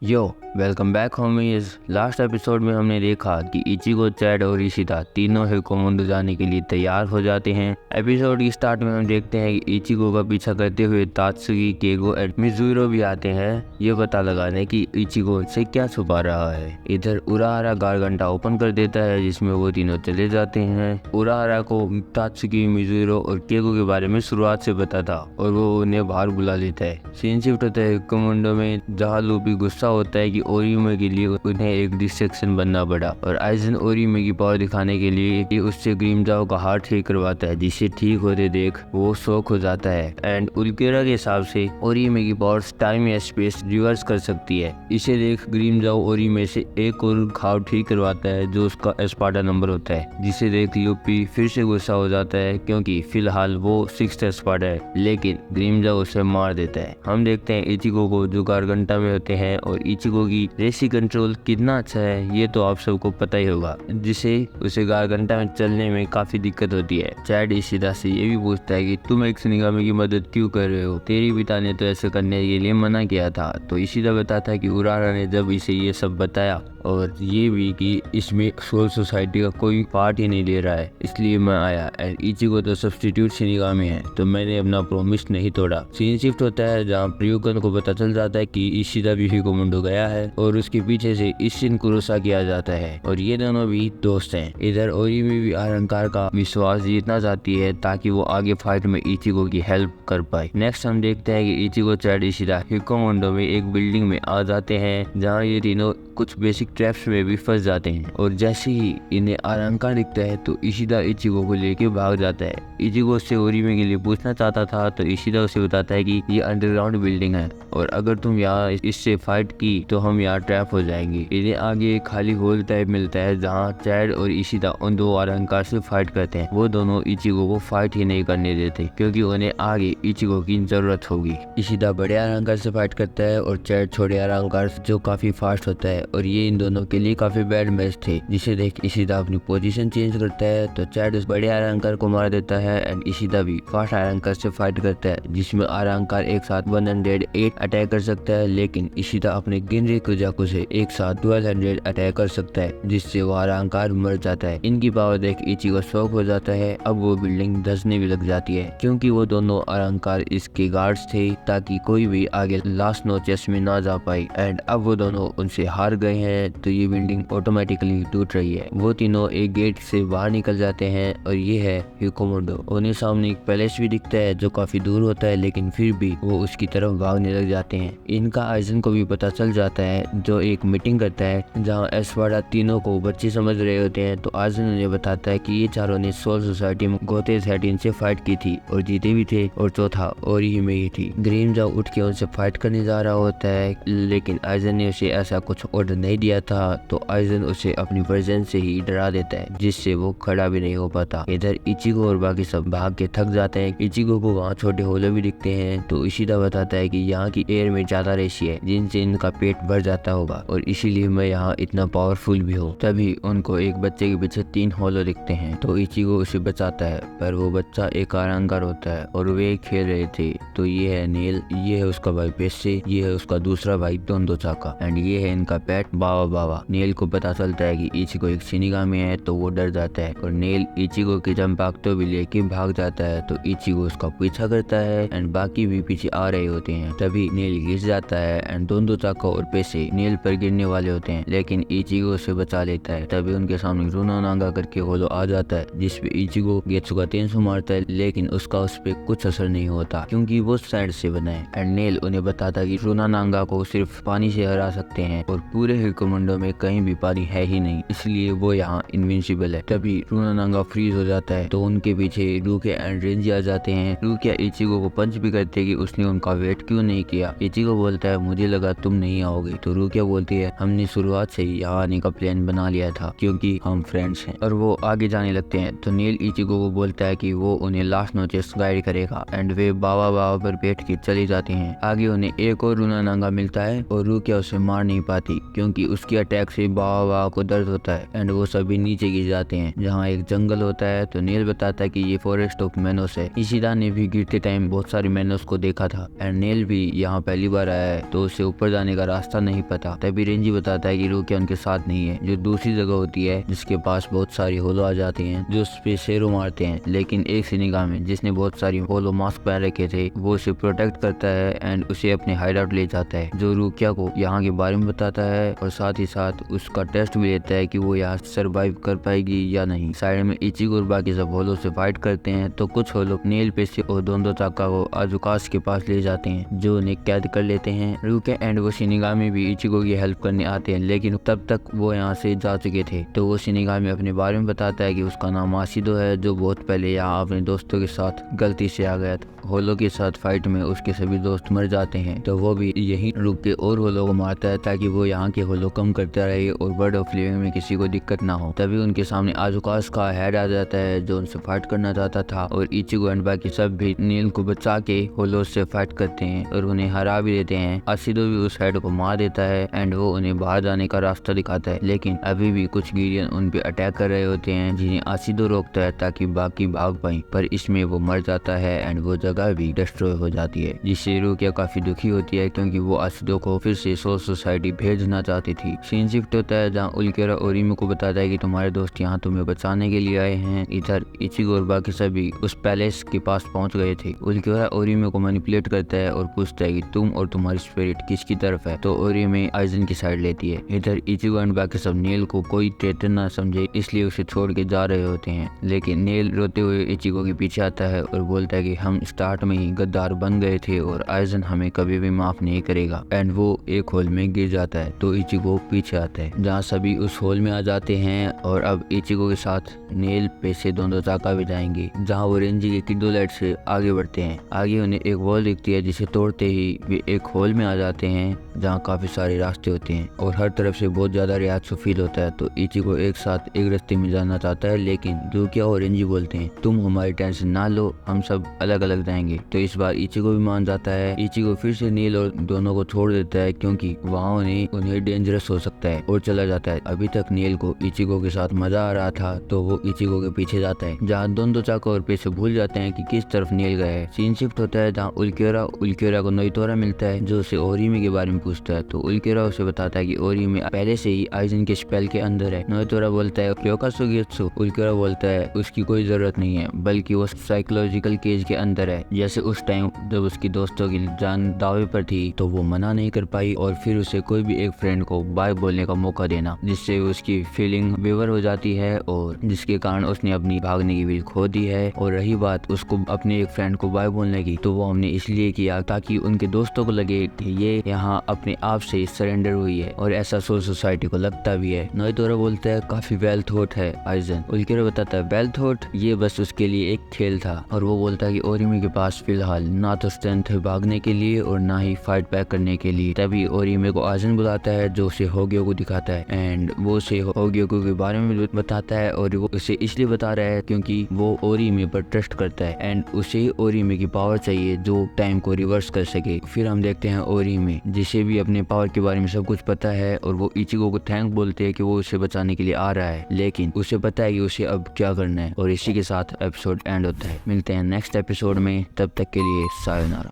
यो welcome back homies. Last episode में हमने देखा कि इचिगो, चैड और इशिता तीनों हिकोमोटो जाने के लिए तैयार हो जाते हैं। एपिसोड की स्टार्ट में हम देखते हैं कि इचिगो का पीछा करते हुए तात्सुकी, केगो और मिजुरो भी आते हैं ये पता लगाने कि इचिगो से क्या छुपा रहा है। इधर उराहारा गारगंटा ओपन कर देता है जिसमें वो तीनों चले जाते हैं। उराहारा को तात्सुकी, मिजुरो और केगो के बारे में शुरुआत से पता था और वो उन्हें बाहर बुला लेता है। सीन शिफ्ट होता है हिकोमोटो में जहाँ लूपी गुस्सा होता है कि ओरीमे के लिए उन्हें एक डिस्ट्रैक्शन बनना पड़ा और आइजन ओरीमे की पावर दिखाने के लिए उससे ग्रीमजाओ का हार्ट ठीक करवाता है, जिसे ठीक होते देख वो शॉक हो जाता है। एंड उल्केरा के हिसाब से ओरीमे की पावर टाइम या स्पेस रिवर्स कर सकती है। इसे देख ग्रीमजाओ ओरीमे से एक और घाव ठीक करवाता है जो उसका एस्पार्टा नंबर होता है, जिसे देख लूपी फिर से गुस्सा हो जाता है क्योंकि फिलहाल वो 6th एस्पार्टा है, लेकिन ग्रीमजाओ उसे मार देता है। हम देखते हैं इचिगो को जो गारगंटा में होते हैं और इचिगो की रेसी कंट्रोल कितना अच्छा है ये तो आप सबको पता ही होगा, जिसे उसे गारगंटा में चलने में काफी दिक्कत होती है। चैड इशिता से ये भी पूछता है कि तुम एक शिनिगामी की मदद क्यों कर रहे हो, तेरी पिता ने तो ऐसे करने के लिए मना किया था। तो इशिता बताता है कि उराहारा ने जब इसे ये सब बताया और ये भी कि इसमें सोल सोसाइटी का कोई पार्ट ही नहीं ले रहा है, इसलिए मैं आया। एंड इचिगो तो सब्स्टिट्यूट शिनिगामी है तो मैंने अपना प्रॉमिस नहीं तोड़ा। सीन शिफ्ट होता है जहाँ प्रियोकन को पता चल जाता है कि इशिता भी हिकोमोटो गया है और उसके पीछे से इशिन कुरोसा किया जाता है और ये दोनों भी दोस्त हैं। इधर ओरीमे भी अहंकार का विश्वास जीतना चाहती है ताकि वो आगे फाइट में इचिगो की हेल्प कर पाए। नेक्स्ट हम देखते हैं कि इचिगो, चैड, इशिता हिकोमोटो में एक बिल्डिंग में आ जाते हैं जहाँ ये तीनों कुछ बेसिक ट्रैप्स में भी फंस जाते हैं और जैसे ही इन्हें अहंकार दिखता है तो इशिता इचिगो को लेके भाग जाता है। इचिगो उससे ओरीमे के लिए पूछना चाहता था तो इशिता उसे बताता है कि ये अंडरग्राउंड बिल्डिंग है और अगर तुम यहाँ इससे फाइट की तो हम यहाँ ट्रैप हो जाएंगे। इन्हें आगे एक खाली होल टाइप मिलता है जहाँ चैड और इशिता उन दो अहंकार से फाइट करते हैं। वो दोनों इचिगो को फाइट ही नहीं करने देते क्योंकि उन्हें आगे इचिगो की जरूरत होगी। इशिता बड़े अहंकार से फाइट करता है और चैड छोटे अहंकार जो काफी फास्ट होता है और ये इन दोनों के लिए काफी बैड मैच थे, जिसे देख इशिता अपनी पोजीशन चेंज करता है तो चैड उस बड़े अहंकार को मार देता है एंड इशिता भी फास्ट अहंकार से फाइट करता है जिसमें अहंकार एक साथ 108 अटैक कर सकता है, लेकिन इशिता अपने गिनरी कुजाकू से एक साथ 1200 अटैक कर सकता है जिससे वो अहंकार मर जाता है। इनकी पावर देख इचिगो शॉक हो जाता है। अब वो बिल्डिंग धंसने भी लग जाती है क्योंकि वो दोनों अहंकार इसके गार्ड्स थे ताकि कोई भी आगे लास्ट नोचेस में ना जा पाए। एंड अब वो दोनों उनसे हार गए हैं तो ये बिल्डिंग ऑटोमेटिकली टूट रही है। वो तीनों एक गेट से बाहर निकल जाते हैं और ये है हिकोमोटो। उन्हें सामने एक पैलेस भी दिखता है जो काफी दूर होता है, लेकिन फिर भी वो उसकी तरफ भागने लग जाते हैं। इनका आइजन को भी पता चल जाता है जो एक मीटिंग करता है जहाँ एस्पार्टा तीनों को बच्चे समझ रहे होते हैं। तो आइजन उन्हें बताता है कि ये चारों ने सोल सोसाइटी में गोते 13 से फाइट की थी और जीते भी थे और चौथा ओरीमे ही थी। ग्रीमजाओ उठ के उनसे फाइट करने जा रहा होता है, लेकिन आइजन ने उसे ऐसा कुछ ऑर्डर नहीं दिया था तो आइजन उसे अपनी प्रेजेंस से ही डरा देता है जिससे वो खड़ा भी नहीं हो पाता। इधर इचिगो और बाकी सब भाग के थक जाते हैं। इचिगो को वहाँ छोटे होले भी दिखते हैं तो इशिता बताता है कि यहाँ की एयर में ज्यादा रेशी है जिनसे इनका पेट भर जाता होगा और इसीलिए मैं यहाँ इतना पावरफुल भी हूँ। तभी उनको एक बच्चे के पीछे 3 होलो दिखते हैं तो इचिगो उसे बचाता है, पर वो बच्चा एक अहंकार होता है और वे खेल रहे थे। तो ये है नेल, ये है उसका भाई पेस्से, ये है उसका दूसरा भाई टोंदो चाका एंड ये है इनका पेट बावा बावा। नेल को पता चलता है कि इचिगो एक शिनिगामी है तो वो डर जाता है और नेल इचिगो की चंपाकतो भी लेके भाग जाता है तो इचिगो उसका पीछा करता है एंड बाकी भी पीछे आ रहे होते हैं। तभी नेल गिर जाता है एंड टोंदो चाका और पेसे नेल पर गिरने वाले होते हैं, लेकिन इचिगो उसे बचा लेता है। तभी उनके सामने रूना नांगा करके होलो आ जाता है जिसपे इचिगो गेत्सु का 300 मारता है, लेकिन उसका उस पर कुछ असर नहीं होता क्योंकि वो सैंड से बना है। एंड नेल उन्हें बताता कि रूना नांगा को सिर्फ पानी से हरा सकते हैं और पूरे हिकोमोटो में कहीं भी पानी है ही नहीं, इसलिए वो यहाँ इनविंसिबल है। तभी रूना नांगा फ्रीज हो जाता है तो उनके पीछे रूके एंड रेंजी आ जाते हैं। रूकिया इचिगो को पंच भी करते कि उसने उनका वेट क्यों नहीं किया। इचिगो बोलता है मुझे लगा तुम नहीं आओगे तो रूकिया बोलती है हमने शुरुआत से ही यहाँ आने का प्लान बना लिया था क्योंकि हम फ्रेंड्स हैं। और वो आगे जाने लगते हैं तो नेल इचिगो को बोलता है कि वो उन्हें लास्ट नोचेस गाइड करेगा एंड वे बाबा बाबा पर बैठ के चले जाते हैं। आगे उन्हें एक और रूना नांगा मिलता है और रूकिया उसे मार नहीं पाती क्योंकि उस उसके अटैक से बाबा को दर्द होता है एंड वो सभी नीचे गिर जाते हैं जहाँ एक जंगल होता है। तो नेल बताता है कि ये फॉरेस्ट ऑफ मैनोस है। इशिदा ने भी गिरते टाइम बहुत सारी मैनोस को देखा था एंड नेल भी यहाँ पहली बार आया है तो उसे ऊपर जाने का रास्ता नहीं पता। तभी रेंजी बताता है कि रुकिया उनके साथ नहीं है, जो दूसरी जगह होती है जिसके पास बहुत सारी होलो आ जाते हैं जो उस पे शेरों मारते हैं। लेकिन एक सिनिगामी जिसने बहुत सारी होलो मास्क पहन रखे थे वो उसे प्रोटेक्ट करता है एंड उसे अपने हाइड आउट ले जाता है, जो रुकिया को यहाँ के बारे में बताता है और साथ ही साथ उसका टेस्ट भी लेता है कि वो यहाँ सर्वाइव कर पाएगी या नहीं। साइड में इचिगो और बाकी सब होलो से फाइट करते हैं तो कुछ होलो नेल पेशी और दोनों ताका को आजुकास के पास ले जाते हैं जो उन्हें कैद कर लेते हैं। रुकिया एंड वो शिनिगामी भी इचिगो की हेल्प करने आते हैं लेकिन तब तक वो यहाँ से जा चुके थे। तो वो शिनिगामी अपने बारे में बताता है कि उसका नाम आशिदो है जो बहुत पहले यहाँ अपने दोस्तों के साथ गलती से आ गया था। होलो के साथ फाइट में उसके सभी दोस्त मर जाते हैं तो वो भी यहीं रुक के और होलो को मारता है ताकि वो यहाँ के होलो कम करता रहे और वर्ल्ड ऑफ लिविंग में किसी को दिक्कत ना हो। तभी उनके सामने आजुकास का हेड आ जाता है जो उनसे फाइट करना चाहता था और इचिगो एंड बाकी सब भी नील को बचा के होलो से फाइट करते हैं और उन्हें हरा भी देते हैं। आशिदो भी उस हेड को मार देता है एंड वो उन्हें बाहर जाने का रास्ता दिखाता है लेकिन अभी भी कुछ गिरियन उन पे अटैक कर रहे होते हैं जिन्हें आशिदो रोकता है ताकि बाकी भाग पाए, पर इसमें वो मर जाता है एंड वो जगह भी डिस्ट्रॉय हो जाती है जिससे रुकिया काफी दुखी होती है क्योंकि वो आशिदो को फिर से सोल सोसाइटी भेजना चाहती थी। सीन शिफ्ट होता है जहाँ उल्केरा ओरिमी को बताता है कि तुम्हारे दोस्त यहाँ तुम्हें बचाने के लिए आए हैं। इधर इचिगो और बाकी सभी उस पैलेस के पास पहुंच गए थे। उल्केरा ओरिमी को मैनिपुलेट करता है और पूछता है कि तुम और तुम्हारी स्पिरिट किसकी तरफ है, तो ओरिमी आइजन की साइड लेती है। इधर इचिगो एंड बाकी सब नेल को कोई ट्रेटर ना समझे इसलिए उसे छोड़ के जा रहे होते हैं लेकिन नेल रोते हुए इचिगो के पीछे आता है और बोलता है कि हम स्टार्ट में ही गद्दार बन गए थे और आइजन हमें कभी भी माफ नहीं करेगा एंड वो एक होल में गिर जाता है। तो इचिगो पीछे आता है जहाँ सभी उस होल में आ जाते हैं और अब इचिगो के साथ नेल पेशे दोनों ताका भी जाएंगे जहाँ वो रेंजी के किडोलाइट से आगे बढ़ते हैं। आगे उन्हें एक वॉल दिखती है जिसे तोड़ते ही वे एक होल में आ जाते हैं जहाँ काफी सारे रास्ते होते हैं और हर तरफ से बहुत ज्यादा रियाज फील होता है। तो इचिगो एक साथ एक रास्ते में जाना चाहता है लेकिन रुकिया और रेंजी बोलते हैं तुम हमारी टेंशन ना लो, हम सब अलग अलग जाएंगे। तो इस बार इचिगो भी मान जाता है। इचिगो फिर से नील और दोनों को छोड़ देता है क्योंकि वहाँ उन्हें डेंजरस हो सकता है और चला जाता है। अभी तक नील को इचिगो के साथ मजा आ रहा था तो वो इचिगो के पीछे जाता है जहाँ दोनों चाको और पेशे भूल जाते हैं कि किस तरफ नील गया है। सीन शिफ्ट होता है जहाँ उल्केरा को नोइतोरा मिलता है जो उसे ओरिमी के बारे में पूछता है। तो उल्केरा उसे बताता है कि ओरिमी पहले से ही आइजन के स्पेल के अंदर है। नोइतोरा बोलता है क्योकासुगेत्सु। उल्केरा बोलता है उसकी कोई जरूरत नहीं है बल्कि वो साइकोलॉजिकल केज के अंदर है। जैसे उस टाइम जब उसकी दोस्तों की जान दावे पर थी तो वो मना नहीं कर पाई और फिर उसे कोई भी एक फ्रेंड को बाय बोलने का मौका देना जिससे उसकी फीलिंग बेवर हो जाती है और जिसके कारण उसने अपनी भागने की विल खो दी है। और रही बात उसको अपने एक फ्रेंड को बाय बोलने की तो वो हमने इसलिए किया ताकि उनके दोस्तों को लगे कि ये यहाँ अपने आप से सरेंडर हुई है और ऐसा सोल सोसाइटी को लगता भी है। नोइतोरा बोलता है काफी वेल थॉट है आइजन। उल्केरा बताता है वेल थॉट, ये बस उसके लिए एक खेल था। और वो बोलता है कि ओरिमी के पास फिलहाल ना तो स्ट्रेंथ है भागने के लिए और ना ही फाइट बैक करने के लिए। तभी ओरिमी को आइजन बुलाता है जो उसे होगियो को दिखाता है एंड वो उसे होगियो के बारे में बताता है और वो उसे इसलिए बता रहा है क्योंकि वो ओरिमी पर ट्रस्ट करता है एंड उसे ओरिमी की पावर चाहिए जो टाइम को रिवर्स कर सके। फिर हम देखते हैं ओरिमी जिसे भी अपने पावर के बारे में सब कुछ पता है और वो इचिगो को थैंक बोलते हैं कि वो उसे बचाने के लिए आ रहा है लेकिन उसे पता है कि उसे अब क्या करना है। और इसी के साथ एपिसोड एंड होता है। मिलते हैं नेक्स्ट एपिसोड में, तब तक के लिए सायोनारा।